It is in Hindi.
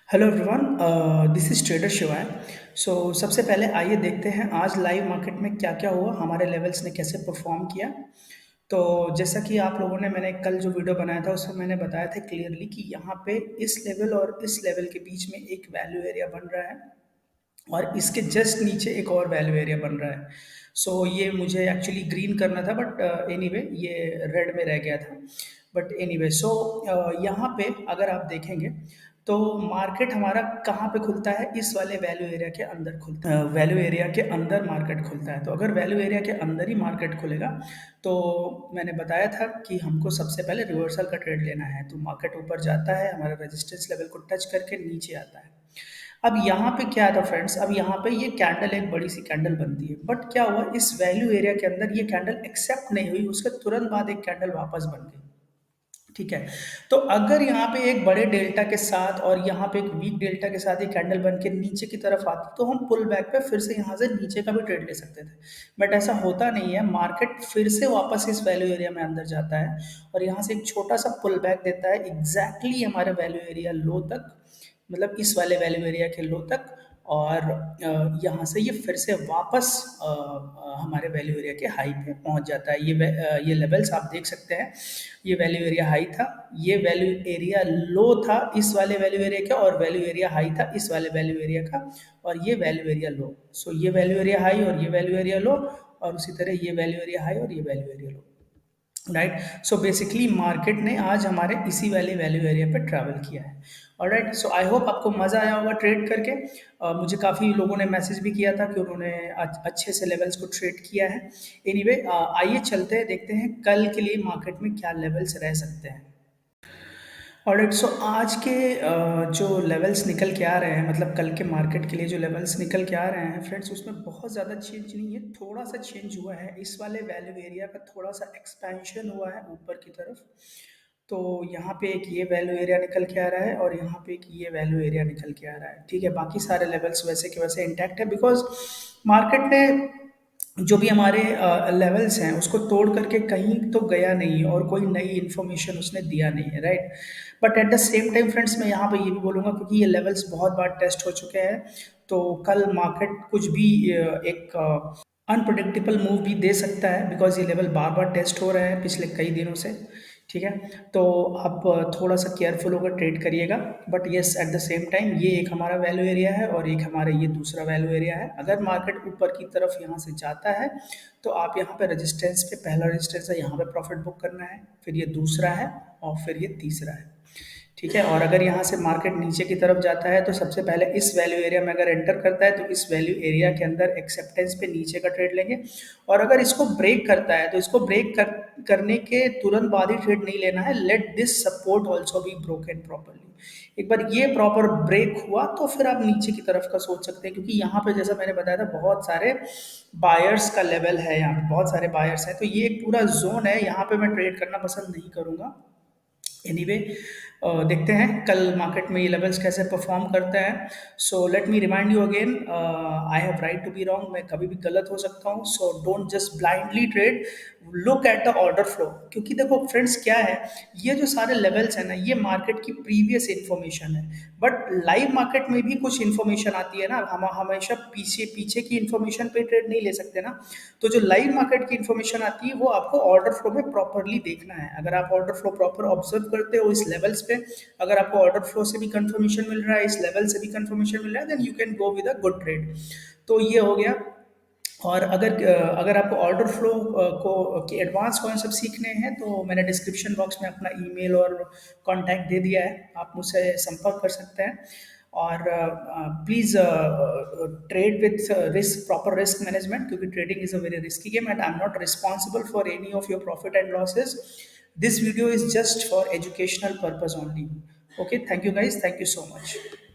Hello everyone, this is trader शिवाय। सो सबसे पहले आइए देखते हैं आज लाइव मार्केट में क्या क्या हुआ, हमारे लेवल्स ने कैसे परफॉर्म किया। तो जैसा कि आप लोगों ने, मैंने कल जो वीडियो बनाया था उसमें मैंने बताया था क्लियरली कि यहाँ पे इस लेवल और इस लेवल के बीच में एक वैल्यू एरिया बन रहा है और इसके जस्ट नीचे एक और वैल्यू एरिया बन रहा है। सो ये मुझे एक्चुअली ग्रीन करना था, बट एनीवे ये रेड में रह गया था। बट एनीवे सो यहाँ पे अगर आप देखेंगे तो मार्केट हमारा कहाँ पे खुलता है, इस वाले वैल्यू एरिया के अंदर खुलता है। वैल्यू एरिया के अंदर मार्केट खुलता है। तो अगर वैल्यू एरिया के अंदर ही मार्केट खुलेगा तो मैंने बताया था कि हमको सबसे पहले रिवर्सल का ट्रेड लेना है। तो मार्केट ऊपर जाता है, हमारा रेजिस्टेंस लेवल को टच करके नीचे आता है। अब यहाँ पे क्या था फ्रेंड्स, अब यहाँ पे ये कैंडल एक बड़ी सी कैंडल बनती है, बट क्या हुआ, इस वैल्यू एरिया के अंदर ये कैंडल एक्सेप्ट नहीं हुई, उसके तुरंत बाद एक कैंडल वापस बन गई। ठीक है। तो अगर यहाँ पे एक बड़े डेल्टा के साथ और यहाँ पे एक वीक डेल्टा के साथ ये कैंडल बन के नीचे की तरफ आती तो हम पुल बैक पे फिर से यहाँ से नीचे का भी ट्रेड ले सकते थे। बट ऐसा होता नहीं है, मार्केट फिर से वापस इस वैल्यू एरिया में अंदर जाता है और यहाँ से एक छोटा सा पुल बैक देता है एग्जैक्टली हमारे वैल्यू एरिया लो तक, मतलब इस वाले वैल्यू एरिया के लो तक। और यहाँ से ये फिर से वापस हमारे वैल्यू एरिया के हाई पे पहुँच जाता है। ये लेवल्स आप देख सकते हैं। ये वैल्यू एरिया हाई था, ये वैल्यू एरिया लो था इस वाले वैल्यू एरिया का, और वैल्यू एरिया हाई था इस वाले वैल्यू एरिया का, और ये वैल्यू एरिया लो। सो ये वैल्यू एरिया हाई और ये वैल्यू एरिया लो, और उसी तरह ये वैल्यू एरिया हाई और ये value area low. Right. So basically market ने आज हमारे इसी वाले वैल्यू एरिया पे ट्रैवल किया है। और राइट, सो आई होप आपको मज़ा आया होगा ट्रेड करके। मुझे काफ़ी लोगों ने मैसेज भी किया था कि उन्होंने अच्छे से लेवल्स को ट्रेड किया है। एनीवे आइए चलते हैं, देखते हैं कल के लिए मार्केट में क्या लेवल्स रह सकते हैं। ऑलराइट, सो आज के जो लेवल्स निकल के आ रहे हैं, मतलब कल के मार्केट के लिए जो लेवल्स निकल के आ रहे हैं फ्रेंड्स, उसमें बहुत ज़्यादा चेंज नहीं है, थोड़ा सा चेंज हुआ है। इस वाले वैल्यू एरिया का थोड़ा सा एक्सपेंशन हुआ है ऊपर की तरफ। तो यहाँ पे एक ये वैल्यू एरिया निकल के आ रहा है और यहाँ पे एक ये वैल्यू एरिया निकल के आ रहा है। ठीक है, बाकी सारे लेवल्स वैसे के वैसे इंटैक्ट है, बिकॉज मार्केट ने जो भी हमारे लेवल्स हैं उसको तोड़ करके कहीं तो गया नहीं और कोई नई इन्फॉर्मेशन उसने दिया नहीं है। Right. But at the same time friends, मैं यहाँ पे ये भी बोलूँगा क्योंकि ये लेवल्स बहुत बार टेस्ट हो चुके हैं, तो कल मार्केट कुछ भी एक अनप्रडिक्टेबल मूव भी दे सकता है, बिकॉज ये लेवल बार बार टेस्ट हो रहे हैं पिछले कई दिनों से। ठीक है। तो आप थोड़ा सा केयरफुल होकर ट्रेड करिएगा। But yes, at the same time ये एक हमारा वैल्यू एरिया है और एक हमारा ये दूसरा वैल्यू एरिया है। अगर मार्केट ऊपर की तरफ यहाँ से जाता है तो आप यहाँ पे रेजिस्टेंस पे, पहला रेजिस्टेंस है यहाँ पे प्रॉफिट बुक करना है, फिर ये दूसरा है और फिर ये तीसरा है। ठीक है। और अगर यहाँ से मार्केट नीचे की तरफ जाता है तो सबसे पहले इस वैल्यू एरिया में अगर एंटर करता है तो इस वैल्यू एरिया के अंदर एक्सेप्टेंस पे नीचे का ट्रेड लेंगे। और अगर इसको ब्रेक करता है तो इसको करने के तुरंत बाद ही ट्रेड नहीं लेना है। Let this support also be broken properly. एक बार ये प्रॉपर ब्रेक हुआ तो फिर आप नीचे की तरफ का सोच सकते हैं, क्योंकि यहाँ पे जैसा मैंने बताया था बहुत सारे बायर्स का लेवल है, यहाँ पे बहुत सारे बायर्स हैं, तो ये एक पूरा जोन है, यहाँ पे मैं ट्रेड करना पसंद नहीं करूँगा। एनीवे देखते हैं कल मार्केट में ये लेवल्स कैसे परफॉर्म करते हैं। So let me remind you again, I have right to be wrong, मैं कभी भी गलत हो सकता हूँ। So don't just blindly trade, look at the order flow. क्योंकि देखो फ्रेंड्स क्या है, ये जो सारे लेवल्स है ना, ये मार्केट की प्रीवियस इन्फॉर्मेशन है। बट लाइव मार्केट में भी कुछ इन्फॉर्मेशन आती है ना, हम हमेशा पीछे पीछे की इन्फॉर्मेशन पे ट्रेड नहीं ले सकते ना। तो जो लाइव मार्केट की इन्फॉर्मेशन आती है वो आपको ऑर्डर फ्लो में प्रॉपरली देखना है। अगर आप ऑर्डर फ्लो प्रॉपर ऑब्जर्व करते हो इस लेवल्स पे, अगर आपको ऑर्डर फ्लो से भी कंफर्मेशन मिल रहा है, इस लेवल से भी कंफर्मेशन मिल रहा है, then you can go with a good trade. तो ये हो गया। और अगर आपको ऑर्डर फ्लो को के एडवांस कॉन्सेप्ट सीखने हैं तो मैंने डिस्क्रिप्शन बॉक्स में अपना ईमेल और कांटेक्ट दे दिया है, आप मुझसे संपर्क कर सकते हैं। और please trade with risk, proper risk management, क्योंकि trading is a very risky game and I am not responsible for any of your profit and losses. This video is just for educational purpose only. Okay, thank you guys, thank you so much.